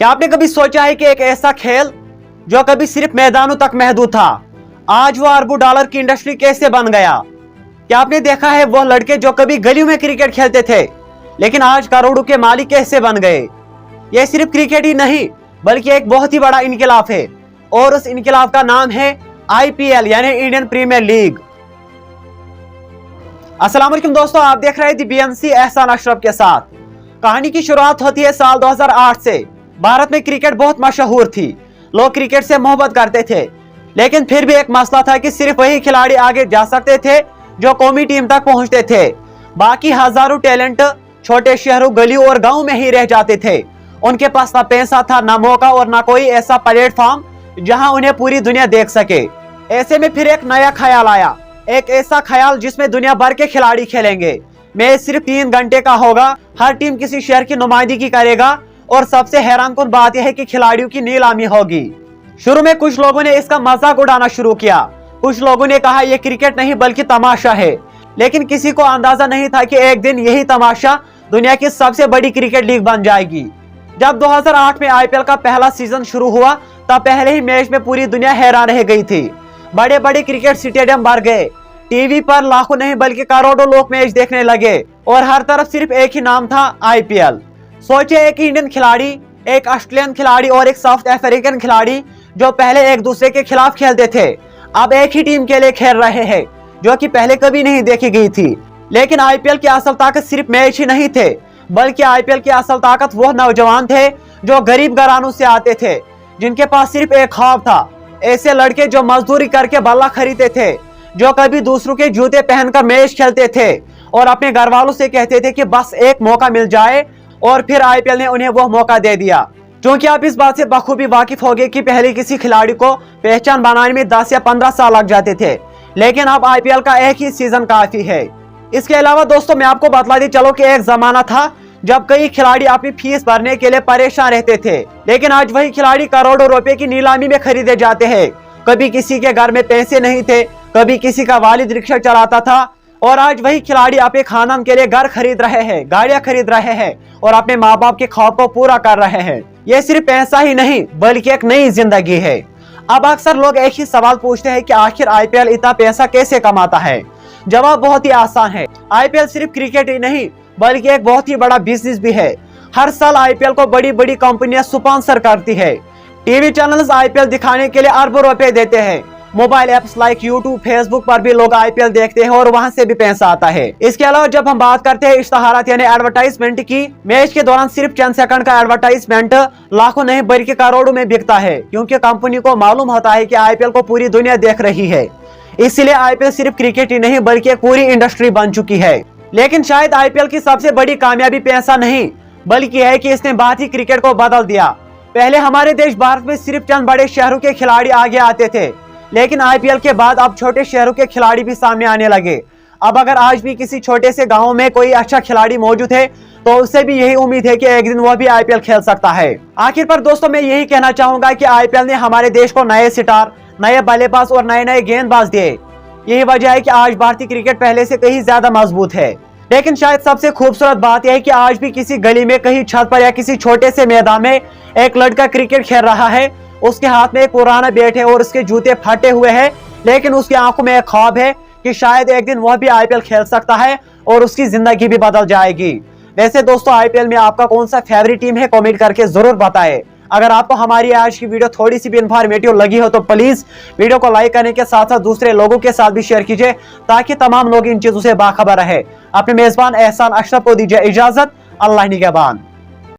क्या आपने कभी सोचा है कि एक ऐसा खेल जो कभी सिर्फ मैदानों तक महदूद था, आज वो अरबों डॉलर की इंडस्ट्री कैसे बन गया? क्या आपने देखा है वो लड़के जो कभी गलियों में क्रिकेट खेलते थे लेकिन आज करोड़ों के मालिक कैसे बन गए? ये सिर्फ क्रिकेट ही नहीं बल्कि एक बहुत ही बड़ा इनकलाब है और उस इनकलाब का नाम है IPL यानी इंडियन प्रीमियर लीग। अस्सलाम वालेकुम दोस्तों, आप देख रहे हैं दी BNC एहसान अशरफ के साथ। कहानी की शुरुआत होती है साल 2008 से। भारत में क्रिकेट बहुत मशहूर थी, लोग क्रिकेट से मोहब्बत करते थे, लेकिन फिर भी एक मसला था कि सिर्फ वही खिलाड़ी आगे जा सकते थे जो कौमी टीम तक पहुंचते थे। बाकी हजारों टैलेंट छोटे शहरों, गलियों और गांव में ही रह जाते थे। उनके पास ना पैसा था, ना मौका और ना कोई ऐसा प्लेटफॉर्म जहां उन्हें पूरी दुनिया देख सके। ऐसे में फिर एक नया ख्याल आया, एक ऐसा ख्याल जिसमें दुनिया भर के खिलाड़ी खेलेंगे। मैच सिर्फ 3 घंटे का होगा, हर टीम किसी शहर की नुमाइंदगी करेगा और सबसे हैरानकुन बात यह है कि खिलाड़ियों की नीलामी होगी। शुरू में कुछ लोगों ने इसका मजाक उड़ाना शुरू किया, कुछ लोगों ने कहा यह क्रिकेट नहीं बल्कि तमाशा है, लेकिन किसी को अंदाजा नहीं था कि एक दिन यही तमाशा दुनिया की सबसे बड़ी क्रिकेट लीग बन जाएगी। जब 2008 में IPL का पहला सीजन शुरू हुआ तब पहले ही मैच में पूरी दुनिया हैरान रह गई थी। बड़े बड़े क्रिकेट स्टेडियम भर गए, टीवी पर लाखों नहीं बल्कि करोड़ों लोग मैच देखने लगे और हर तरफ सिर्फ एक ही नाम था, IPL। सोचे, एक इंडियन खिलाड़ी, एक ऑस्ट्रेलियन खिलाड़ी और एक साउथ अफ्रीकन खिलाड़ी जो पहले एक दूसरे के खिलाफ खेलते थे अब एक ही टीम के लिए खेल रहे हैं, जो कि पहले कभी नहीं देखी गई थी। लेकिन IPL की असल ताकत सिर्फ मैच ही नहीं थे, बल्कि IPL की असल ताकत वो नौजवान थे जो गरीब घरानों से आते थे, जिनके पास सिर्फ एक ख्वाब था। ऐसे लड़के जो मजदूरी करके बल्ला खरीदते थे, जो कभी दूसरों के जूते पहनकर मैच खेलते थे और अपने घर वालों से कहते थे कि बस एक मौका मिल जाए, और फिर IPL ने उन्हें वो मौका दे दिया। क्योंकि आप इस बात से बखूबी वाकिफ हो गए कि पहले किसी खिलाड़ी को पहचान बनाने में 10 या 15 साल लग जाते थे, लेकिन अब IPL का एक ही सीजन काफी है। इसके अलावा दोस्तों मैं आपको बतला दी चलो कि एक जमाना था जब कई खिलाड़ी अपनी फीस भरने के लिए परेशान रहते थे, लेकिन आज वही खिलाड़ी करोड़ों रुपए की नीलामी में खरीदे जाते हैं। कभी किसी के घर में पैसे नहीं थे, कभी किसी का वालिद रिक्शा चलाता था, और आज वही खिलाड़ी अपने खानदान के लिए घर खरीद रहे हैं, गाड़ियां खरीद रहे हैं और अपने माँ बाप के ख्वाब को पूरा कर रहे हैं। ये सिर्फ पैसा ही नहीं बल्कि एक नई जिंदगी है। अब अक्सर लोग एक ही सवाल पूछते हैं कि आखिर IPL इतना पैसा कैसे कमाता है? जवाब बहुत ही आसान है, IPL सिर्फ क्रिकेट ही नहीं बल्कि एक बहुत ही बड़ा बिजनेस भी है। हर साल IPL को बड़ी बड़ी कंपनियां स्पॉन्सर करती है। टीवी चैनल्स IPL दिखाने के लिए अरबों रुपए देते हैं। Mobile apps like YouTube, Facebook पर भी लोग IPL देखते हैं और वहां से भी पैसा आता है। इसके अलावा जब हम बात करते हैं इश्तहारात यानी एडवर्टाइजमेंट की, मैच के दौरान सिर्फ चंद सेकंड का एडवर्टाइजमेंट लाखों नहीं बल्कि करोड़ों में बिकता है, क्योंकि कंपनी को मालूम होता है कि IPL को पूरी दुनिया देख रही है। इसलिए IPL सिर्फ क्रिकेट ही नहीं बल्कि एक पूरी इंडस्ट्री बन चुकी है। लेकिन शायद IPL की सबसे बड़ी कामयाबी पैसा नहीं बल्कि है कि इसने बात ही क्रिकेट को बदल दिया। पहले हमारे देश भारत में सिर्फ चंद बड़े शहरों के खिलाड़ी आगे आते थे, लेकिन IPL के बाद अब छोटे शहरों के खिलाड़ी भी सामने आने लगे। अब अगर आज भी किसी छोटे से गांव में कोई अच्छा खिलाड़ी मौजूद है तो उससे भी यही उम्मीद है कि एक दिन वह भी IPL खेल सकता है। आखिर पर दोस्तों मैं यही कहना चाहूंगा कि IPL ने हमारे देश को नए सितार, नए बल्लेबाज और नए नए गेंदबाज दिए। यही वजह है कि आज भारतीय क्रिकेट पहले से कहीं ज्यादा मजबूत है। लेकिन शायद सबसे खूबसूरत बात यह है कि आज भी किसी गली में, कहीं छत पर या किसी छोटे से मैदान में एक लड़का क्रिकेट खेल रहा है। उसके हाथ में एक पुराना बैट है और उसके जूते फटे हुए हैं, लेकिन उसकी आंखों में एक ख्वाब है कि शायद एक दिन वह भी IPL खेल सकता है और उसकी जिंदगी भी बदल जाएगी। वैसे दोस्तों IPL में आपका कौन सा फेवरेट टीम है, कमेंट करके जरूर बताएं। अगर आपको हमारी आज की वीडियो थोड़ी सी भी इंफॉर्मेटिव लगी हो तो प्लीज वीडियो को लाइक करने के साथ साथ दूसरे लोगों के साथ भी शेयर कीजिए, ताकि तमाम लोग इन चीजों से बाखबर रहे। अपने मेजबान एहसान अशरफ को दीजिए इजाजत। अल्लाह निगहबान।